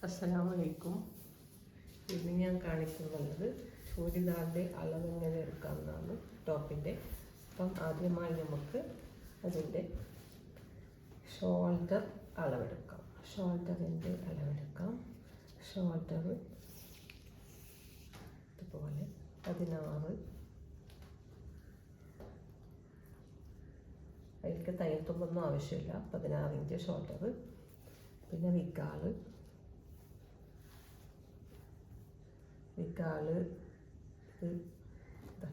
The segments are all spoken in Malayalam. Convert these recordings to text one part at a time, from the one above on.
അസ്സലാമലൈക്കും. ഇന്ന് ഞാൻ കാണിക്കുന്നത് ചൂരിദാറിൻ്റെ അളവ് എങ്ങനെ എടുക്കാമെന്നാണ് ടോപ്പിൻ്റെ. അപ്പം ആദ്യമായി നമുക്ക് അതിൻ്റെ ഷോൾഡർ അളവെടുക്കാം. ഷോൾഡർ ഇതുപോലെ 16, അതിലേക്ക് തയ്യൽ തുമ്പൊന്നും ആവശ്യമില്ല. 16 ഇഞ്ച് ഷോൾഡർ. പിന്നെ വിക്കാള്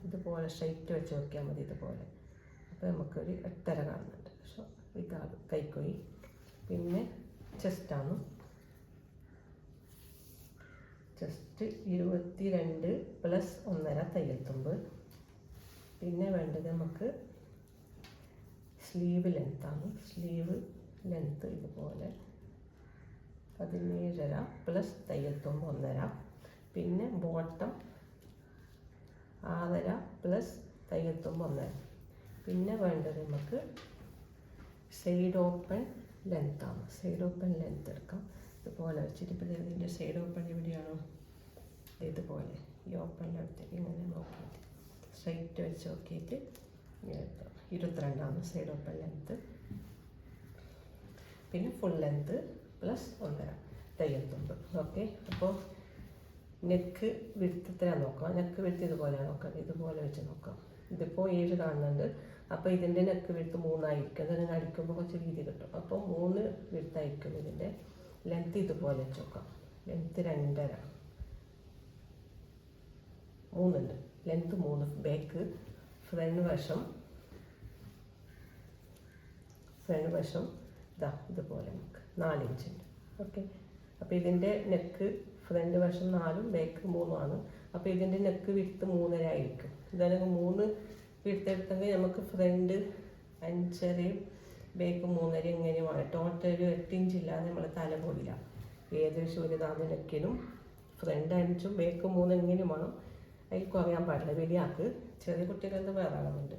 ഇതുപോലെ സ്ട്രൈറ്റ് വെച്ച് നോക്കിയാൽ മതി. ഇതുപോലെ അപ്പോൾ നമുക്കൊരു 8.5 കാണുന്നുണ്ട്. വിക്കാള് കൈക്കുഴി. പിന്നെ ചെസ്റ്റ് 22 + 1.5 തയ്യൽ തുമ്പ്. പിന്നെ വേണ്ടത് നമുക്ക് സ്ലീവ് ലെങ്ത് ഇതുപോലെ 17.5 + തയ്യൽ തുമ്പ് 1.5. പിന്നെ ബോട്ടം 6.5 + തയ്യൽ തുമ്പ് 1.5. പിന്നെ വേണ്ടത് നമുക്ക് സൈഡ് ഓപ്പൺ ലെങ്ത് എടുക്കാം. ഇതുപോലെ വെച്ചിട്ട് ഇപ്പോൾ ഇതിൻ്റെ സൈഡ് ഓപ്പൺ എവിടെയാണോ ഇതുപോലെ ഈ ഓപ്പണിൻ്റെ അടുത്തേക്ക് ഇങ്ങനെ നോക്കിയിട്ട് സ്ട്രൈറ്റ് വെച്ച് നോക്കിയിട്ട് ഇങ്ങനെ 22 സൈഡ് ഓപ്പൺ ലെങ്ത്. പിന്നെ ഫുൾ ലെങ്ത് + 1.5 തയ്യൽ തുമ്പ്. ഓക്കെ. അപ്പോൾ നെക്ക് വിഡ്ത്ത് എത്രയാണ് നോക്കാം. നെക്ക് വിഡ്ത്ത് ഇതുപോലെയാണ് നോക്കാം. ഇതുപോലെ വെച്ച് നോക്കാം. ഇതിപ്പോൾ 7 കാണുന്നുണ്ട്. അപ്പോൾ ഇതിൻ്റെ നെക്ക് വിഡ്ത്ത് 3 ആയിരിക്കും. അതിങ്ങനെ അടിക്കുമ്പോൾ കുറച്ച് വീതി കിട്ടും. അപ്പോൾ 3 വിഡ്ത്തായിരിക്കും ഇതിൻ്റെ. ലെങ്ത്ത് ഇതുപോലെ വെച്ച് നോക്കാം. ലെങ്ത്ത് 2.5, 3 ഉണ്ട്. ലെങ്ത്ത് 3. ബാക്ക് ഫ്രണ്ട് വശം ഇതുപോലെ നമുക്ക് 4 ഇഞ്ച് ഉണ്ട്. ഓക്കെ. അപ്പോൾ ഇതിൻ്റെ നെക്ക് ഫ്രണ്ട് വശം 4ഉം ബാക്ക് 3ഉം ആണ്. അപ്പോൾ ഇതിൻ്റെ നെക്ക് വിഡ്ത്ത് 3.5 ആയിരിക്കും. ഇതാണെങ്കിൽ 3 വിഡ്ത്ത് എടുത്തെങ്കിൽ നമുക്ക് ഫ്രണ്ട് 5.5 ബാക്ക് 3.5 എങ്ങനെയുമാണ്. ടോട്ടൽ 8 ഇഞ്ച് ഇല്ലാതെ നമ്മൾ തല പോയില്ല. ഏതൊരു ചുരിദാറിൻ്റെ നെക്കിനും ഫ്രണ്ട് 5ഉം ബാക്ക് 3 എങ്ങനെയും വേണം. അതിൽ കുറയാൻ പാടില്ല. വലിയ ആൾക്ക്, ചെറിയ കുട്ടികൾക്ക് വേറെ അളവുണ്ട്.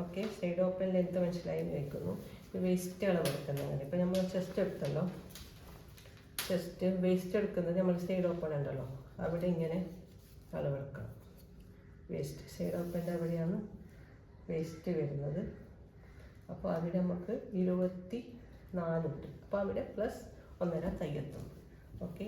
ഓക്കെ. സൈഡ് ഓപ്പൺ ലെങ്ത് മനസ്സിലായി വയ്ക്കുന്നു. വേസ്റ്റ് അളവ് എടുക്കുന്നത്. ഇപ്പോൾ നമ്മൾ ചെസ്റ്റ് എടുത്തല്ലോ. വേസ്റ്റ് എടുക്കുന്നത് നമ്മൾ സൈഡ് ഓപ്പൺ ഉണ്ടല്ലോ, അവിടെ ഇങ്ങനെ അളവെടുക്കണം. സൈഡ് ഓപ്പണിൻ്റെ അവിടെയാണ് വേസ്റ്റ് വരുന്നത്. അപ്പോൾ അവിടെ നമുക്ക് 24 ഉണ്ട്. അപ്പോൾ അവിടെ + 1.5 തയ്യൽ തുമ്പ്. ഓക്കെ.